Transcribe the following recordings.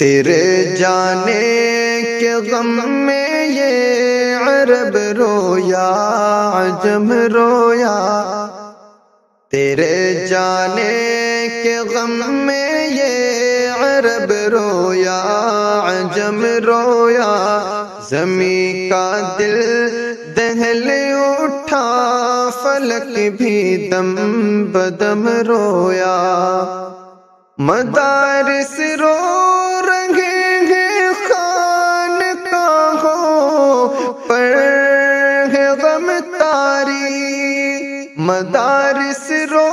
تیرے جانے کے غم میں یہ عرب رویا عجم رویا، تیرے جانے کے غم میں یہ عرب رویا عجم رویا، زمین کا دل دہل اٹھا فلک بھی دم بدم رویا، مدارس رو رہے ہیں خانقاہوں پر ہے غم طاری، مدارس رو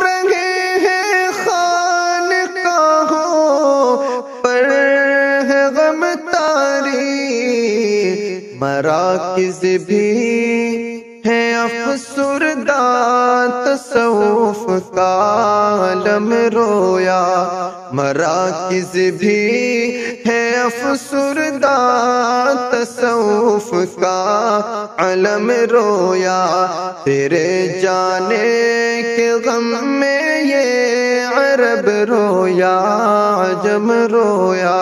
رہے ہیں خانقاہوں پر ہے غم طاری، مراکز بھی ہے افسردہ تصوف کا عالم رویا، مراکز بھی ہے افسردہ تصوف کا علم رویا، تیرے جانے کے غم میں یہ عرب رویا عجم رویا،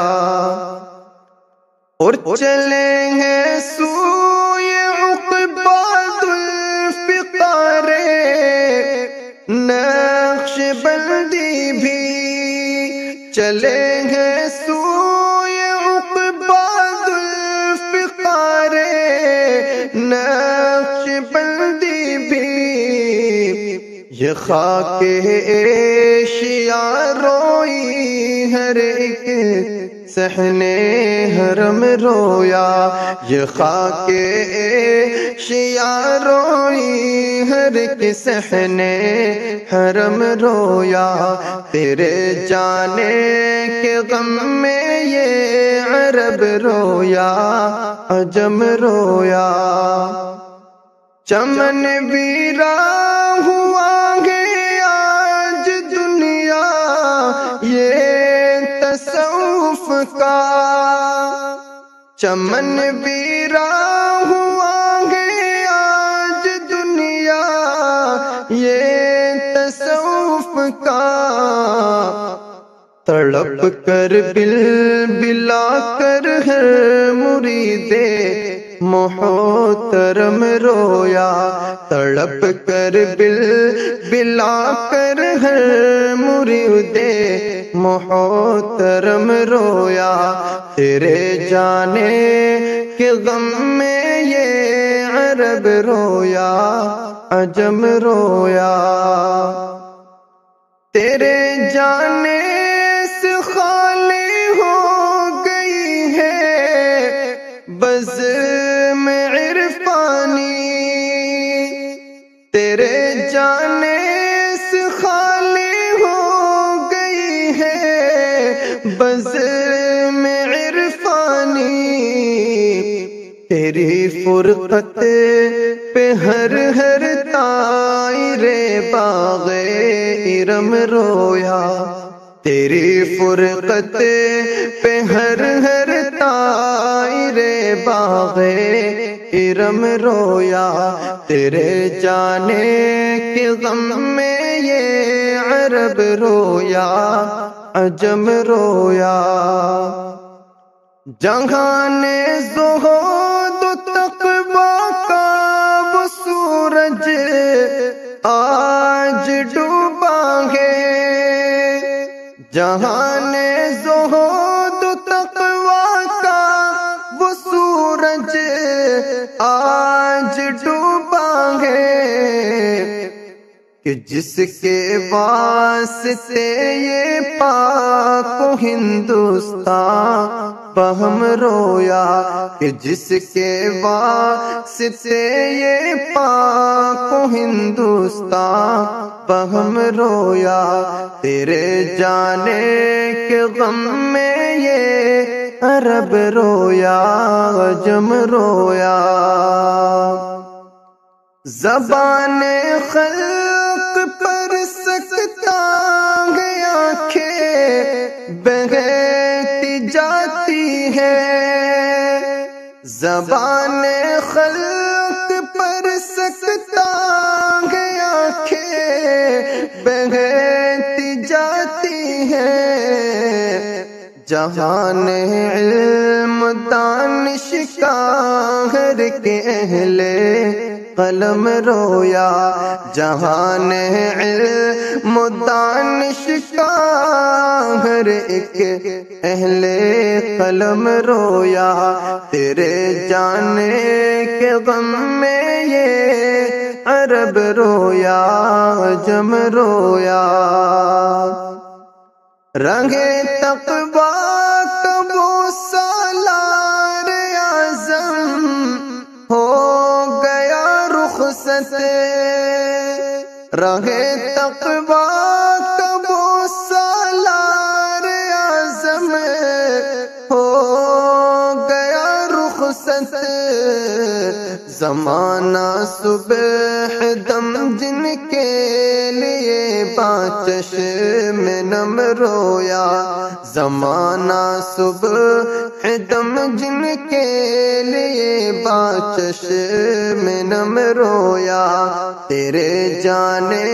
اور چلے ہیں سوئے عقباد الفقار نقش بندی بھی، چلے ہیں سوئے عقباد الفقار نقش بندی بھی، یہ خاک ایشیا روئی ہر ایک صحنے حرم رویا، یہ خاک ایشیا روئی ہر ایک صحنے حرم رویا، تیرے جانے کے غم میں یہ عرب رویا عجم رویا، چمن ویران ہوا ہے آج دنیا یہ تصوف کا، چمن ویران ہوا ہے آج دنیا یہ تصوف کا، تڑپ کر بل بلا کر ہر مرید محترم رویا، تڑپ کر بل بلا کر ہر مرید محترم رویا، تیرے جانے کے غم میں یہ عرب رویا عجم رویا، تیرے جانے سے خالی ہو گئی ہے بزم عرفانی، تیرے جانے سے خالی ہو گئی ہے بزم عرفانی، تیری فرقت پہ ہر ہر طائر باغ ارم رویا، تیری فرقت پہ ہر ہر طائر باغ ارم رویا، تیرے جانے کے غم میں یہ عرب رویا عجم رویا، جہان زہد و تقویٰ کا وہ سورج آج ڈوبا ہے، جہان زہد و تقویٰ کا وہ سورج آج ڈوبا ہے، کہ جس کے واسطے یہ پاک و ہندوستان بہم رویا، کہ جس کے واسطے یہ پاک و ہندوستان بہم رویا، تیرے جانے کے غم میں یہ عرب رویا عجم رویا، زبان خلق پر سکتا ہے آنکھیں بہتی جاتی ہے، زبان خلق پر سکتا ہے آنکھیں بہتی جاتی ہیں، جہان علم دانش قاہر کے اہل قلم رویا، جہان علم دانش قاہر ایک اہل قلم رویا، تیرے جانے کے غم میں یہ عرب رویا، عجم رویا۔ رنگ تقویٰ کا وہ سالار اعظم ہو گیا رخصت، رنگ تقویٰ کا وہ سالار اعظم ہو گیا رخصت، زمانہ صبح دم جن کے لیے پانچش میں نم رویا، زمانہ صبح دم جن کے لیے پانچش میں نم رویا، تیرے جانے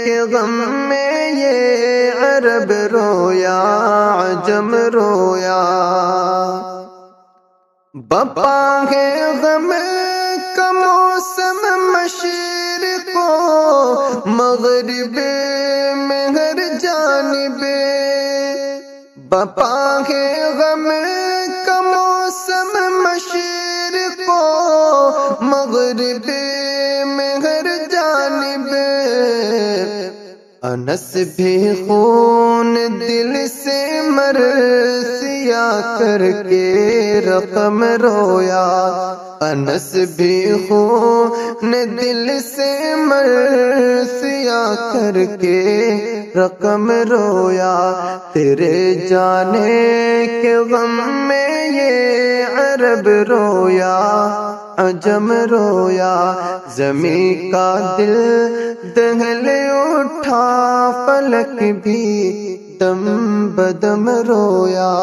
کے غم میں یہ عرب رویا، عجم رویا۔ بپا ہے غم کا موسم مشرق و مغرب میں ہر جانب، بپا ہے غم کا موسم مشرق و مغرب میں ہر جانب، انس بھی خون دل سے مرثیہ کر کے رقم رویا، انس بھی خون دل سے مرثیہ کر کے رقم رویا، تیرے جانے کے غم میں یہ عرب رویا، عجم رویا۔ زمین کا دل دہل اٹھا، فلک بھی دم بدم رویا۔